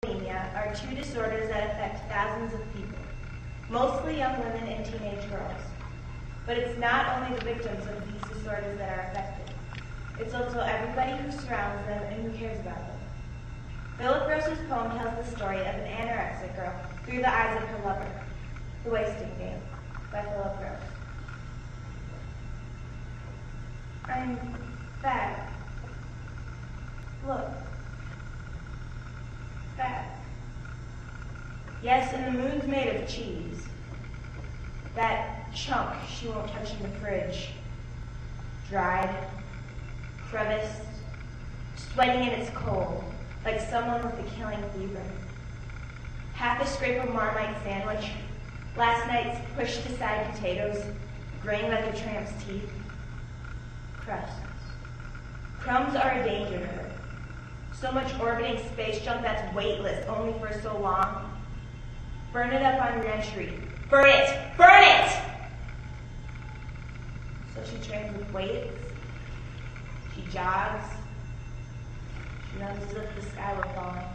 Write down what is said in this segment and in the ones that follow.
Bulimia are two disorders that affect thousands of people, mostly young women and teenage girls. But it's not only the victims of these disorders that are affected. It's also everybody who surrounds them and who cares about them. Philip Gross's poem tells the story of an anorexic girl through the eyes of her lover, The Wasting Game, by Philip Gross. I'm fat. Look. Fat. Yes, and the moon's made of cheese. That chunk she won't touch in the fridge. Dried, creviced, sweating in its cold, like someone with a killing fever. Half a scrape of Marmite sandwich, last night's pushed aside potatoes, graying like a tramp's teeth. Crusts. Crumbs are a danger to her. So much orbiting space junk that's weightless only for so long. Burn it up on your entry. Burn it! Burn it! So she trains with weights. She jogs. She notices if the sky were falling.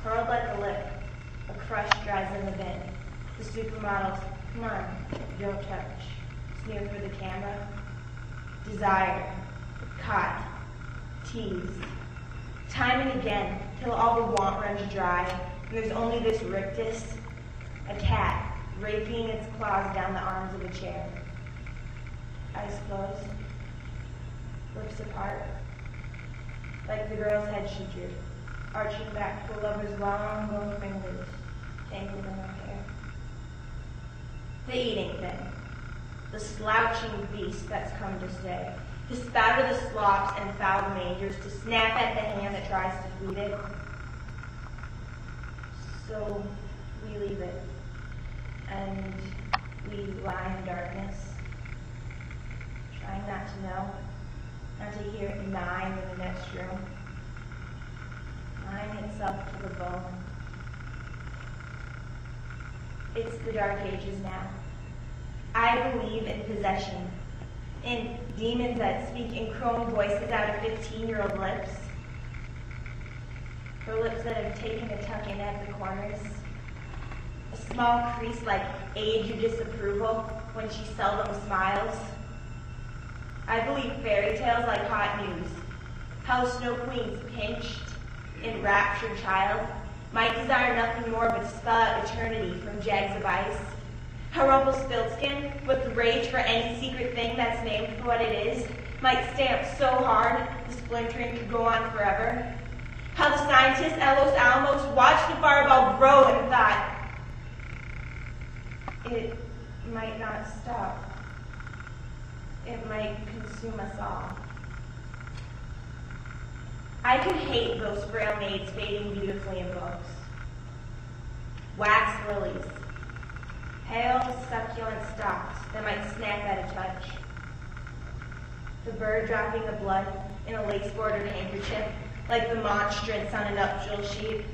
Curled like a lip, a crush dries in the bin. The supermodels, come on, don't touch. Sneer for the camera. Desire, caught, tease. Time and again, till all the want runs dry, and there's only this rictus, a cat raping its claws down the arms of a chair. Eyes closed, lips apart, like the girl's head she drew, arching back her lover's long, bone fingers, tangled in her hair. The eating thing, the slouching beast that's come to stay, to spatter the slops and foul mangers, to snap at the hand that tries to feed it. So we leave it, and we lie in darkness, trying not to know, not to hear it gnawing in the next room, gnawing itself to the bone. It's the dark ages now. I believe in possession, in demons that speak in crone voices out of 15-year-old lips. Her lips that have taken a tuck in at the corners. A small crease like age or disapproval when she seldom smiles. I believe fairy tales like hot news. How Snow Queen's pinched, enraptured child might desire nothing more but to spell out eternity from jags of ice. How Rumpelstiltskin, with rage for any secret thing that's named for what it is, might stamp so hard the splintering could go on forever. How the scientists at Los Alamos watched the fireball grow and thought, it might not stop. It might consume us all. I could hate those frail maids fading beautifully in books. Wax lilies. Pale, succulent stalks that might snap at a touch. The bird dropping the blood in a lace-bordered handkerchief, like the monstrance on a nuptial sheet.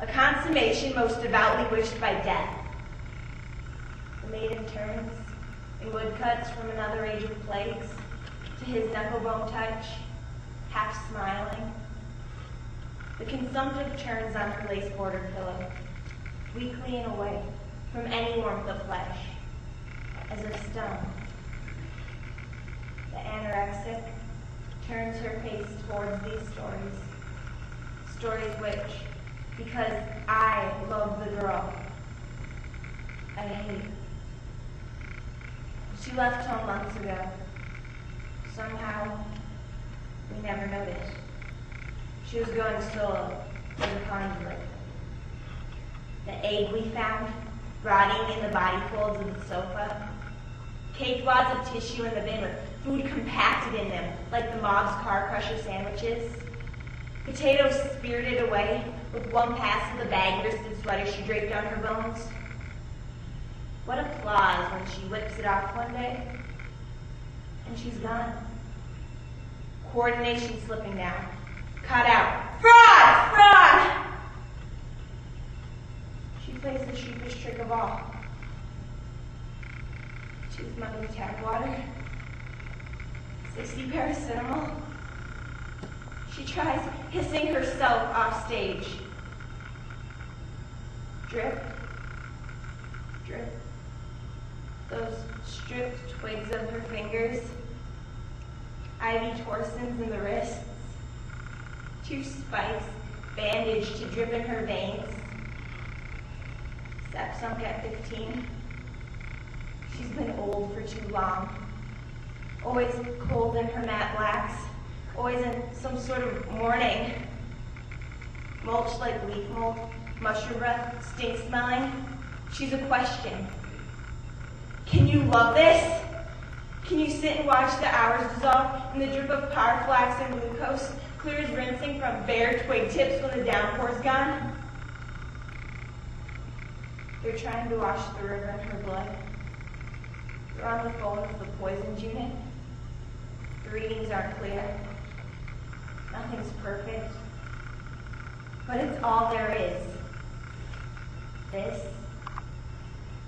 A consummation most devoutly wished by death. The maiden turns, in woodcuts from another age of plagues, to his knuckle-bone touch, half smiling. The consumptive turns on her lace-bordered pillow, weakly and away from any warmth of flesh, as if stung. The anorexic turns her face towards these stories which, because I love the girl, I hate. She left home months ago. Somehow, we never noticed. She was going solo as a conduit. The egg we found, rotting in the body folds of the sofa. Caked wads of tissue in the bin with food compacted in them, like the mob's car crusher sandwiches. Potatoes spirited away with one pass of the bag-wristed sweater she draped on her bones. What applause when she whips it off one day, and she's gone. Coordination slipping down. Cut out. Fraud! Fraud! She plays the sheepish trick of all. Choose money tap water, 60 paracetamol. She tries hissing herself off stage. Drip, drip. Those stripped twigs of her fingers, ivy torsons in the wrists, 2 spikes bandaged to drip in her veins. Step sunk at 15. She's been old for too long. Always cold in her matte blacks, always in some sort of mourning. Mulch like leaf mold, mushroom breath, stink smelling. She's a question. Can you love this? Can you sit and watch the hours dissolve in the drip of power flax and glucose, clear as rinsing from bare twig tips when the downpour's gone? They're trying to wash the river in her blood. They're on the phone with the poisons unit. The readings aren't clear. Nothing's perfect. But it's all there is. This,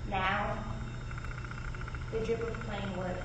now, the drip of plain wood.